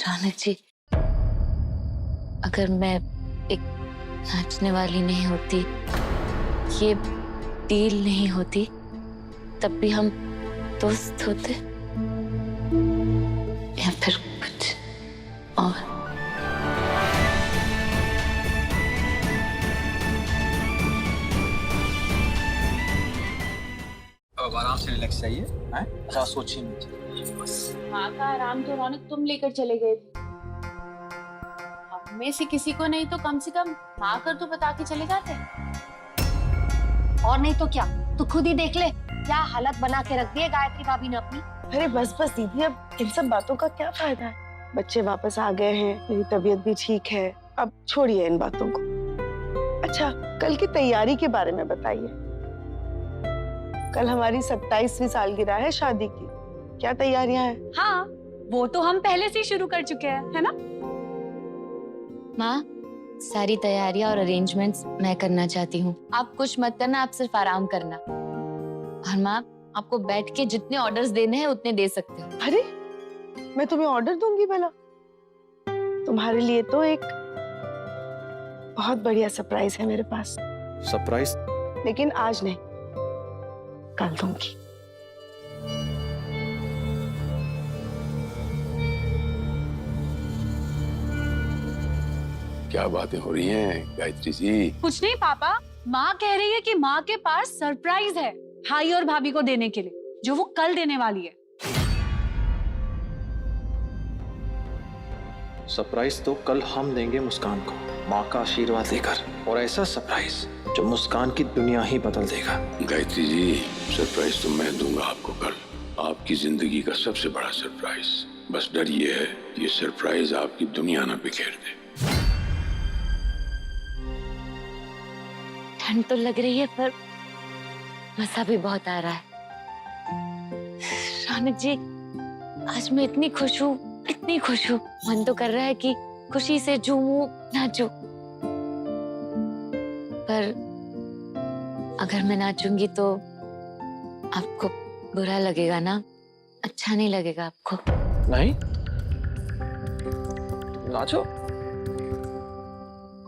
रौनक जी, अगर मैं एक नाचने वाली नहीं होती, ये डील नहीं होती, तब भी हम दोस्त होते या फिर कुछ और। अब आराम से रिलैक्स चाहिए, हैं? ऐसा सोचिए नहीं बस। माँ का आराम तो रौनक तुम लेकर चले गए थे। हम में से किसी को नहीं तो कम से कम माँ कर तो बता के चले जाते। और नहीं तो क्या, तू खुद ही देख ले क्या हालत बना के रख दी है गायत्री भाभी ने अपनी। अरे बस बस दीदी, अब इन सब बातों का क्या फायदा है? बच्चे वापस आ गए हैं, मेरी तबीयत भी ठीक है, अब छोड़िए इन बातों को। अच्छा, कल की तैयारी के बारे में बताइए। कल हमारी 27वीं सालगिरह है शादी की, क्या तैयारियां हैं? हाँ, वो तो हम पहले से ही शुरू कर चुके हैं, है ना? माँ, सारी तैयारियां और अरेंजमेंट्स मैं करना चाहती हूँ। आप कुछ मत करना, आप सिर्फ आराम करना। और माँ, आपको बैठ के जितने ऑर्डर्स देने हैं उतने दे सकते हो। अरे, मैं तुम्हें ऑर्डर दूंगी भला? तुम्हारे लिए तो एक बहुत बढ़िया सरप्राइज है मेरे पास। सरप्राइज? लेकिन आज नहीं, कल दूंगी। क्या बातें हो रही हैं गायत्री जी? कुछ नहीं पापा, माँ कह रही है कि माँ के पास सरप्राइज है भाई और भाभी को देने के लिए, जो वो कल देने वाली है। सरप्राइज तो कल हम देंगे मुस्कान को, माँ का आशीर्वाद देकर, और ऐसा सरप्राइज जो मुस्कान की दुनिया ही बदल देगा। गायत्री जी, सरप्राइज तो मैं दूंगा आपको कल, आपकी जिंदगी का सबसे बड़ा सरप्राइज। बस डर ये है कि ये सरप्राइज आपकी दुनिया ना बिखेर दे। ठंड तो लग रही है पर मजा भी बहुत आ रहा है। रौनक जी, आज मैं इतनी खुश हूँ, इतनी खुश हूँ, मन तो कर रहा है कि खुशी से झूमूं, नाचूं। पर अगर मैं नाचूंगी तो आपको बुरा लगेगा ना? अच्छा नहीं लगेगा आपको? नहीं, नाचो।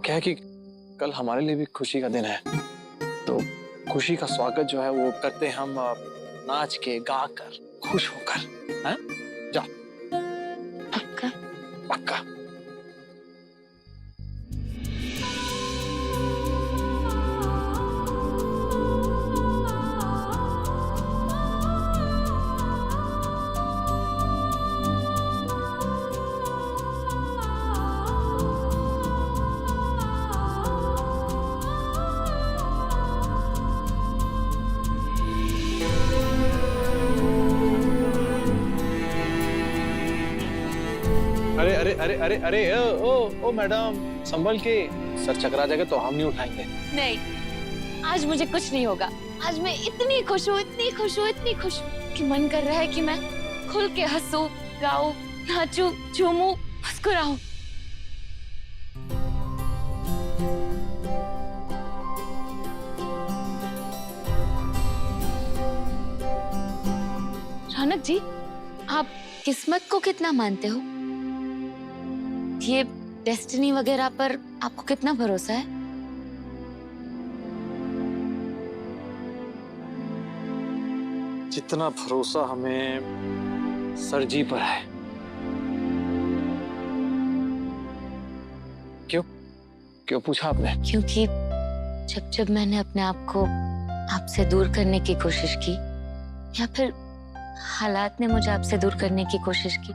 क्या है कि कल हमारे लिए भी खुशी का दिन है, तो खुशी का स्वागत जो है वो करते हैं हम नाच के, गा कर, खुश होकर, हैं? जाओ। पक्का? पक्का। अरे अरे अरे अरे अरे ओ मैडम, संभल के, सर चकरा जाएगा तो हम नहीं उठाएंगे। नहीं, आज मुझे कुछ नहीं होगा। आज मैं इतनी खुश हूँ, इतनी खुश हूँ, इतनी खुश हूँ कि मन कर रहा है कि मैं खुल के हंसूं, गाऊं, नाचूं, झूमूं, मुस्कुराऊं। रौनक जी, आप किस्मत को कितना मानते हो? ये डेस्टिनी वगैरह पर आपको कितना भरोसा है? जितना भरोसा हमें सर जी पर है। क्यों क्यों पूछा आपने? क्योंकि जब जब मैंने अपने आप को आपसे दूर करने की कोशिश की, या फिर हालात ने मुझे आपसे दूर करने की कोशिश की,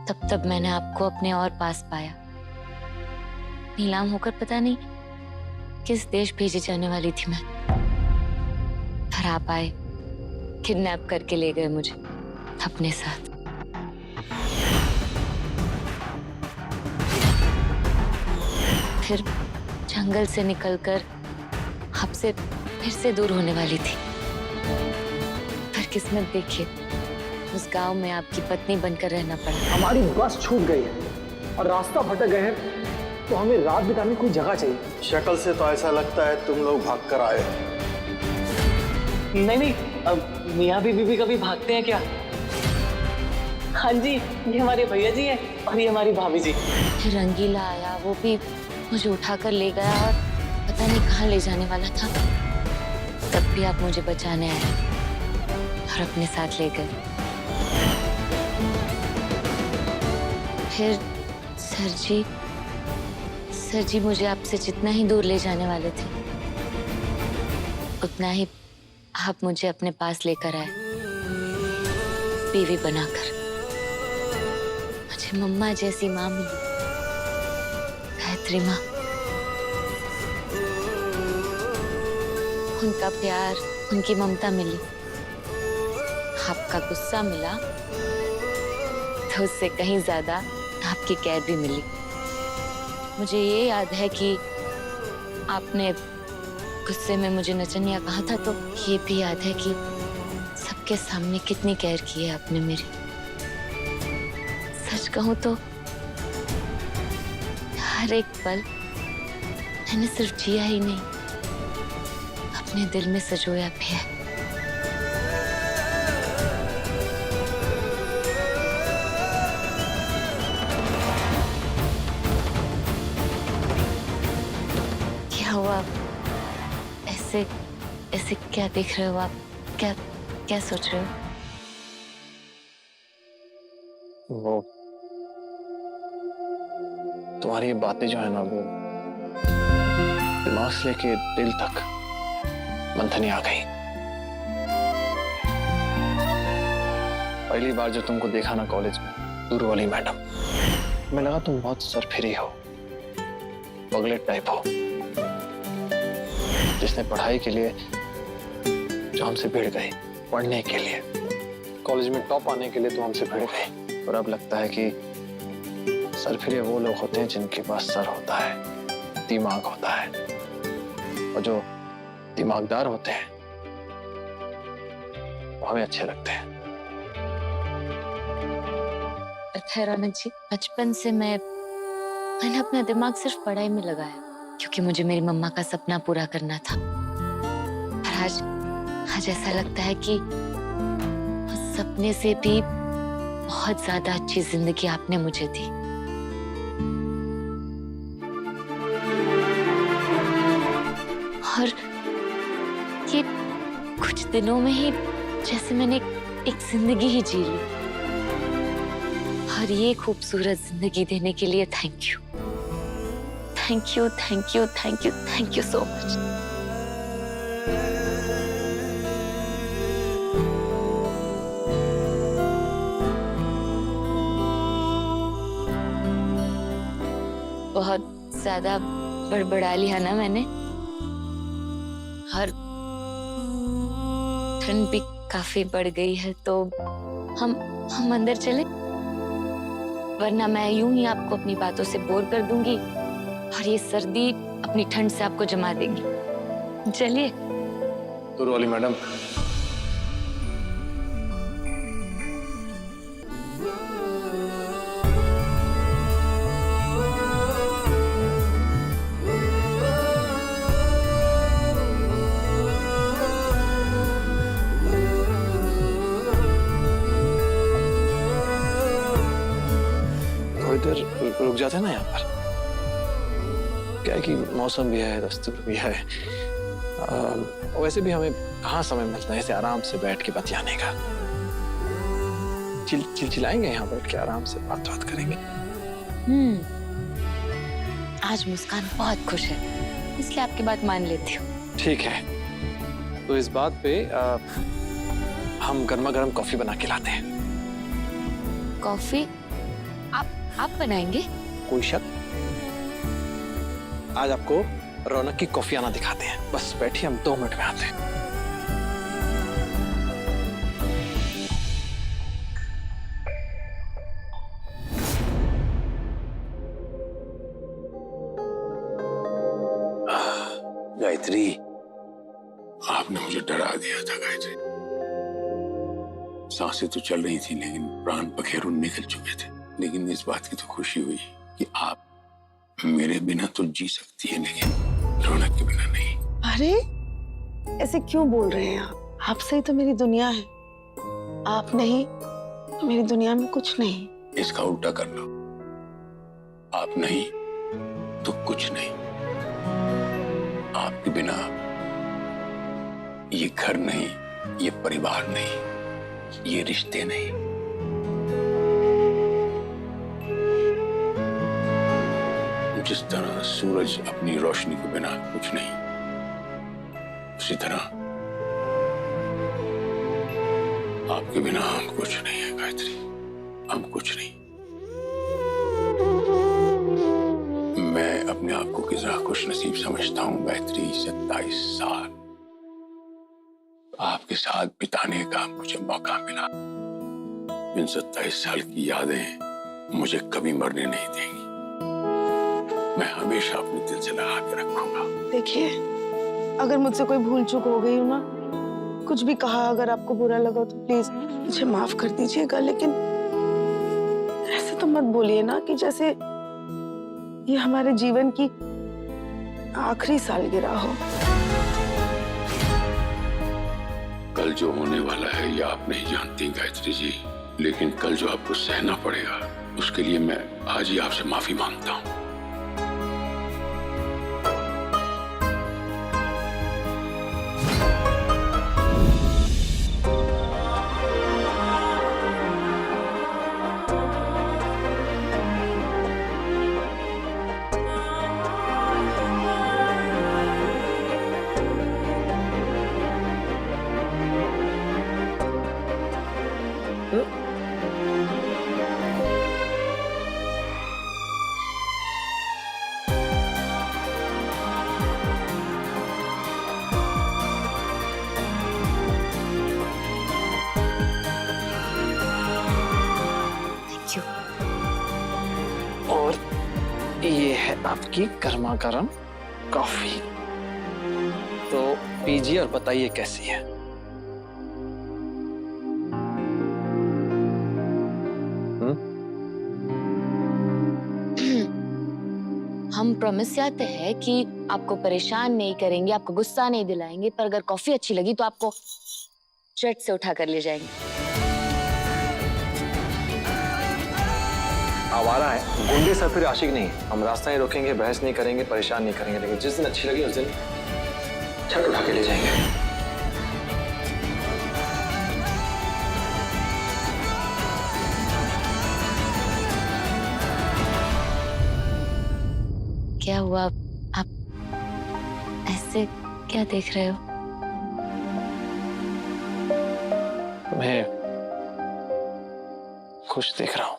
तब तब मैंने आपको अपने और पास पाया। नीलाम होकर पता नहीं किस देश भेजी जाने वाली थी मैं, पर आप आए, किडनैप करके ले गए मुझे अपने साथ। फिर जंगल से निकलकर आपसे फिर से दूर होने वाली थी, पर किस्मत देखिए, उस गांव में आपकी पत्नी बनकर रहना पड़ा। हमारी बस छूट गई है और रास्ता भटक गए हैं, तो हमें रात बिताने की कोई जगह चाहिए। शक्ल से तो ऐसा लगता है तुम लोग भाग कर आए। नहीं नहीं, अब मियाँ बीवी भी कभी भागते हैं क्या? हाँ जी, ये हमारे भैया जी हैं और ये हमारी भाभी जी। फिर रंगीला आया, वो भी मुझे उठाकर ले गया और पता नहीं कहाँ ले जाने वाला था। तब भी आप मुझे बचाने आए और अपने साथ ले गए। फिर सर जी मुझे आपसे जितना ही दूर ले जाने वाले थे, उतना ही आप मुझे अपने पास लेकर आए, बीवी बनाकर। मुझे मम्मा जैसी माँ मिली, गायत्री माँ। उनका प्यार, उनकी ममता मिली। आपका गुस्सा मिला तो उससे कहीं ज्यादा आपकी कैद भी मिली। मुझे ये याद है कि आपने गुस्से में मुझे नचनिया कहा था, तो ये भी याद है कि सबके सामने कितनी केयर की है आपने मेरी। सच कहूं तो हर एक पल मैंने सिर्फ जिया ही नहीं, अपने दिल में सजोया भी है। क्या हुआ? ऐसे क्या देख रहे हो आप? क्या सोच रहे हो? वो तुम्हारी ये बातें जो है ना, वो दिमाग से लेके दिल तक मंथनी आ गई। पहली बार जो तुमको देखा ना कॉलेज में, दूर वाली मैडम, मैं लगा तुम बहुत सरफिरी हो, पगलेट टाइप हो, जिसने पढ़ाई के लिए जो हमसे भिड़ गई, पढ़ने के लिए, कॉलेज में टॉप आने के लिए तो हमसे भिड़ गई। और अब लगता है कि सरफिरे वो लोग होते हैं जिनके पास सर होता है, दिमाग होता है, और जो दिमागदार होते हैं वो हमें अच्छे लगते हैं। पता है रौनक जी, बचपन से मैंने अपना दिमाग सिर्फ पढ़ाई में लगाया, क्योंकि मुझे मेरी मम्मा का सपना पूरा करना था। और आज ऐसा लगता है कि उस सपने से भी बहुत ज्यादा अच्छी जिंदगी आपने मुझे दी। और ये कुछ दिनों में ही जैसे मैंने एक जिंदगी ही जी ली। और ये खूबसूरत जिंदगी देने के लिए thank you, thank you, thank you, thank you, thank you so much. बहुत ज्यादा बड़बड़ा लिया ना मैंने, और ठंड भी काफी बढ़ गई है, तो हम अंदर चले, वरना मैं यूं ही आपको अपनी बातों से बोर कर दूंगी और ये सर्दी अपनी ठंड से आपको जमा देगी। चलिए। दूर वाली मैडम, थोड़ी देर रुक जाते हैं ना यहाँ पर। क्या है कि मौसम भी है, दस्तूर भी है, वैसे भी हमें कहाँ समय मिलता है ऐसे आराम से बैठ के बतियाने का। चिल्लाएंगे यहाँ बैठ के, आराम से बात करेंगे। आज मुस्कान बहुत खुश है, इसलिए आपकी बात मान लेती हूँ। ठीक है, तो इस बात पे हम गर्मा गर्म कॉफी बना के लाते हैं। कॉफी आप बनाएंगे? कोई शक? आज आपको रौनक की कॉफी आना दिखाते हैं। बस बैठिए, हम 2 मिनट में आते हैं। गायत्री, आपने मुझे डरा दिया था गायत्री। सांसें तो चल रही थी, लेकिन प्राण पखेरु निकल चुके थे। लेकिन इस बात की तो खुशी हुई कि आप मेरे बिना तो जी सकती है, लेकिन रौनक के बिना नहीं। अरे ऐसे क्यों बोल रहे हैं आप? आपसे ही तो मेरी दुनिया है। आप नहीं तो मेरी दुनिया में कुछ नहीं। इसका उल्टा कर लो, आप नहीं तो कुछ नहीं। आपके बिना ये घर नहीं, ये परिवार नहीं, ये रिश्ते नहीं। जिस तरह सूरज अपनी रोशनी के बिना कुछ नहीं, उसी तरह आपके बिना हम कुछ नहीं है गायत्री, हम कुछ नहीं। मैं अपने आप को कितना खुश नसीब समझता हूँ गायत्री। 27 साल आपके साथ बिताने का मुझे मौका मिला। इन 27 साल की यादें मुझे कभी मरने नहीं देंगी। मैं हमेशा अपने दिल से लगा के रखूंगा। देखिए, अगर मुझसे कोई भूल चूक हो गई हो ना, कुछ भी कहा अगर आपको बुरा लगा तो प्लीज मुझे माफ कर दीजिएगा, लेकिन ऐसे तो मत बोलिए ना कि जैसे ये हमारे जीवन की आखिरी सालगिरह हो। कल जो होने वाला है ये आप नहीं जानती गायत्री जी, लेकिन कल जो आपको सहना पड़ेगा उसके लिए मैं आज ही आपसे माफी मांगता हूँ। और ये है आपकी गर्मा गर्म कॉफी, तो पीजिए और बताइए कैसी है। हम प्रॉमिस चाहते हैं कि आपको परेशान नहीं करेंगे, आपको गुस्सा नहीं दिलाएंगे, पर अगर कॉफी अच्छी लगी तो आपको चट से उठा कर ले जाएंगे। आवारा है, गुंडे सब फिर आशिक नहीं। हम रास्ता नहीं रोकेंगे, बहस नहीं करेंगे, परेशान नहीं करेंगे, लेकिन जिस दिन अच्छी लगी उस दिन छट उठा के ले जाएंगे। क्या हुआ, आप ऐसे क्या देख रहे हो? तुम्हें खुश देख रहा हूं।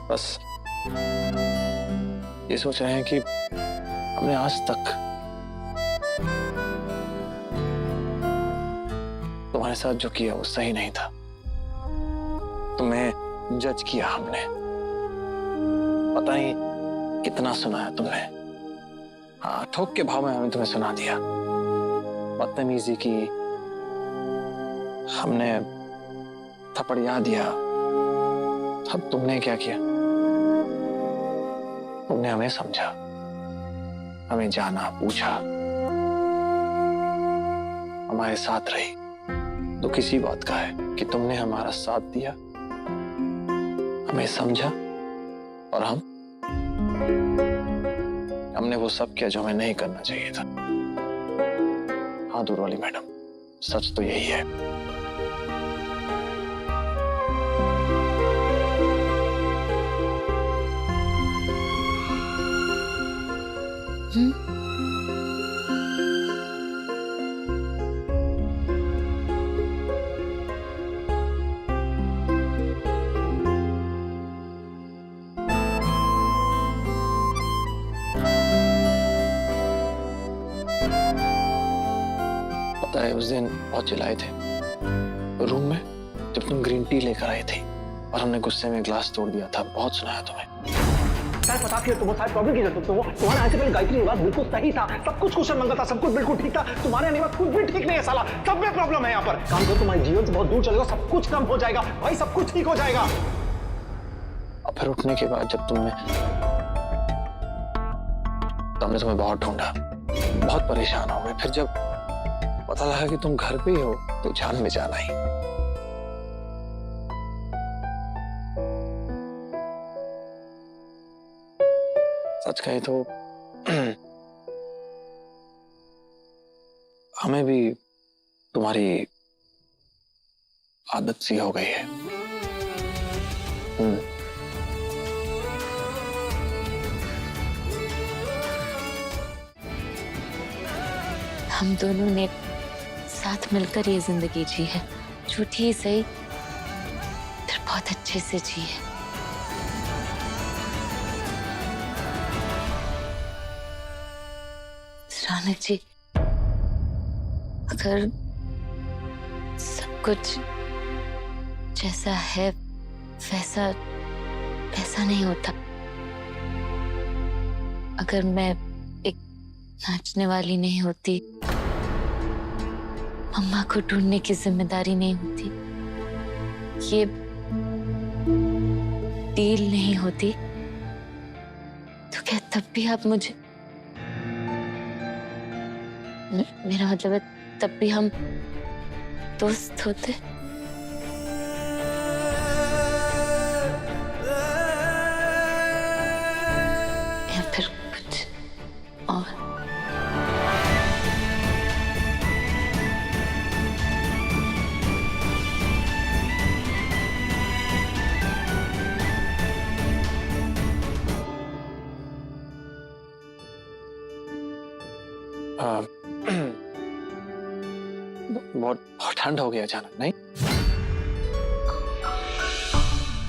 बस ये सोच रहे हैं कि हमने आज तक तुम्हारे साथ जो किया वो सही नहीं था। तुम्हें जज किया हमने, पता नहीं कितना सुनाया तुमने। हाँ, ठोक के भाव में हमने तुम्हें सुना दिया, बदतमीजी की, हमने थपड़िया दिया। अब तुमने क्या किया? तुमने हमें समझा, हमें जाना, पूछा, हमारे साथ रही। तो किसी बात का है कि तुमने हमारा साथ दिया, हमें समझा, और हमने वो सब किया जो हमें नहीं करना चाहिए था। हाँ दूर वाली मैडम, सच तो यही है। पता है उस दिन बहुत चिल्लाए थे रूम में जब तुम ग्रीन टी लेकर आए थे, और हमने गुस्से में ग्लास तोड़ दिया था। बहुत सुनाया तुम्हें। शायद पता क्यों तुम शायद प्रॉब्लम की जरूरत तुम तुम्हारे आने से पहले गायत्री ने बात बिल्कुल सही था, सब कुछ कुशल मंगल था, सब कुछ बिल्कुल ठीक था। तुम्हारे आने बाद कुछ भी ठीक नहीं है साला, सब में प्रॉब्लम है यहाँ पर। काम करो, तुम्हारे जीवन से बहुत दूर चलेगा, सब कुछ कम हो जाएगा भाई, सब कुछ ठीक हो जाएगा। और फिर उठने के बाद जब हमने तुम्हें बहुत ढूंढा, बहुत परेशान हो गए। फिर जब पता लगा कि तुम घर पे ही हो तो जान में जान आई। सच कहे तो हमें भी तुम्हारी आदत सी हो गई है। हम दोनों ने साथ मिलकर ये जिंदगी जी है, झूठी ही सही फिर बहुत अच्छे से जी है। रौनक जी, अगर सब कुछ जैसा है वैसा वैसा नहीं होता, अगर मैं एक नाचने वाली नहीं होती, मम्मा को ढूंढने की जिम्मेदारी नहीं होती, ये डील नहीं होती, तो क्या तब भी आप मुझे, मेरा मतलब है तब भी हम दोस्त होते? या फिर कुछ और? बहुत बहुत ठंड हो गया अचानक, नहीं?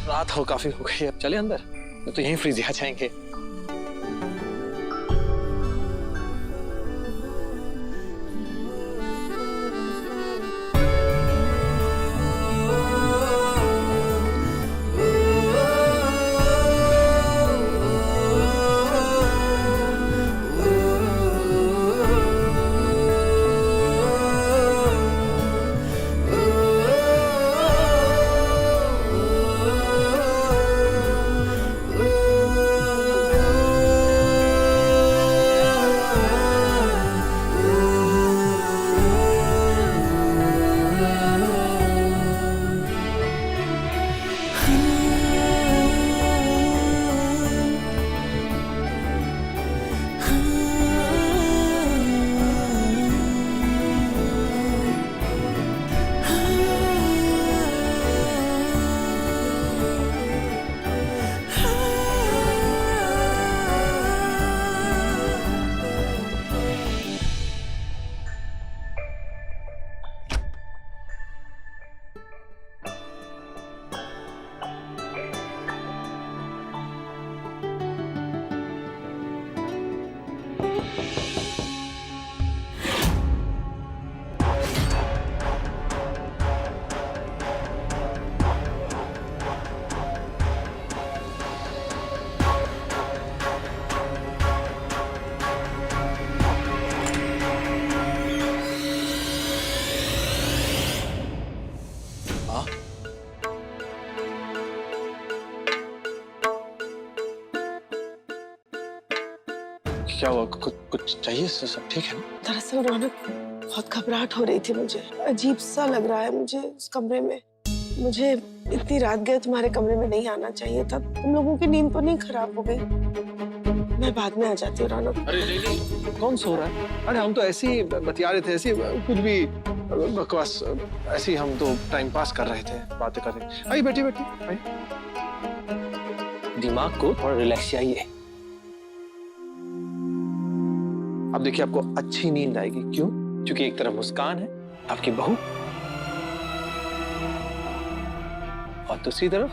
रात हो काफी हो गई, अब चले अंदर, तो यहीं फ्रीज आ जाएंगे। क्या हुआ? कुछ चाहिए? सब ठीक है ना? दरअसल रौनक, बहुत घबराहट हो रही थी मुझे, अजीब सा लग रहा है मुझे इस कमरे में। मुझे इतनी रात गए तुम्हारे कमरे में नहीं आना चाहिए था। तुम लोगों की नींद तो नहीं खराब हो गई? मैं बाद में आ जाती हूँ रौनक। अरे नहीं, कौन सो रहा है? अरे हम तो ऐसे ही बतिया रहे थे, ऐसे कुछ भी बकवास, ऐसे ही हम तो टाइम पास कर रहे थे, बातें कर रहे थे। आइए बैठिए बैठिए, आइए। दिमाग को थोड़ा रिलैक्स चाहिए। अब देखिए, आपको अच्छी नींद आएगी। क्यों? क्योंकि एक तरफ मुस्कान है, आपकी बहू, और दूसरी तरफ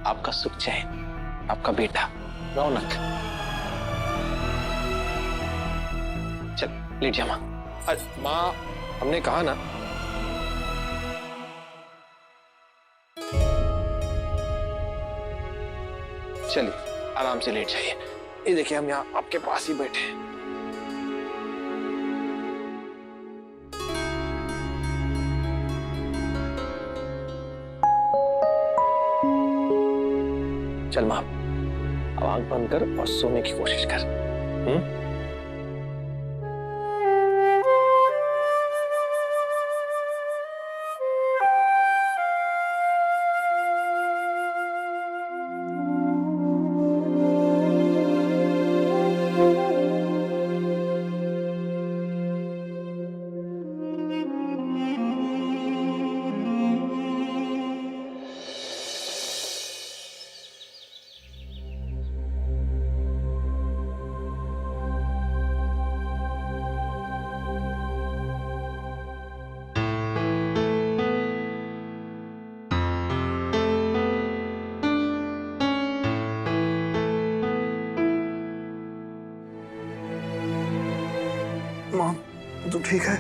आपका सुख चैन, आपका बेटा रौनक। चल लेट जा माँ। अरे माँ, हमने कहा ना। चलिए आराम से लेट जाइए। ये देखिए, हम यहाँ आपके पास ही बैठे हैं। चल माँ, अब आंख बंद कर और सोने की कोशिश कर। माँ तू ठीक है?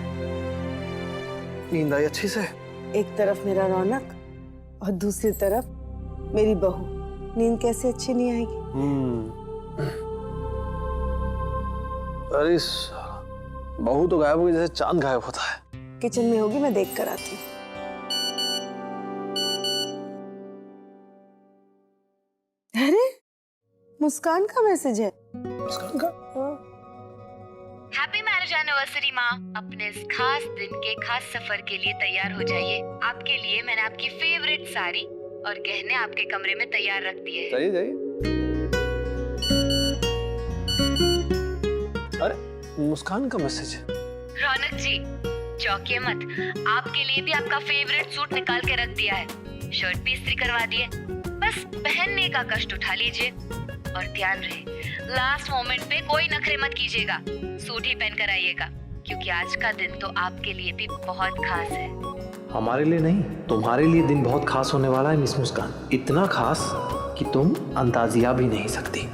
नींद आई अच्छी से? एक तरफ मेरा रौनक और दूसरी तरफ मेरी बहू, नींद कैसे अच्छी नहीं आएगी? अरे बहू तो गायब होगी जैसे चांद गायब होता है। किचन में होगी, मैं देख कर आती हूँ। अरे मुस्कान का मैसेज है। मुस्कान का? हैप्पी मैरिज एनिवर्सरी माँ। अपने इस खास दिन के खास सफर के लिए तैयार हो जाइए। आपके लिए मैंने आपकी फेवरेट साड़ी और गहने आपके कमरे में तैयार रख दिए हैं। जाइए जाइए। अरे मुस्कान का मैसेज है। रौनक जी चौंकिए मत, आपके लिए भी आपका फेवरेट सूट निकाल के रख दिया है। शर्ट भी इस्त्री करवा दिए, बस पहनने का कष्ट उठा लीजिए। और ध्यान रहे लास्ट मोमेंट पे कोई नखरे मत कीजिएगा, सूट ही पहन कर आइएगा, क्योंकि आज का दिन तो आपके लिए भी बहुत खास है। हमारे लिए नहीं, तुम्हारे लिए दिन बहुत खास होने वाला है मिस मुस्कान। इतना खास कि तुम अंदाजिया भी नहीं सकती।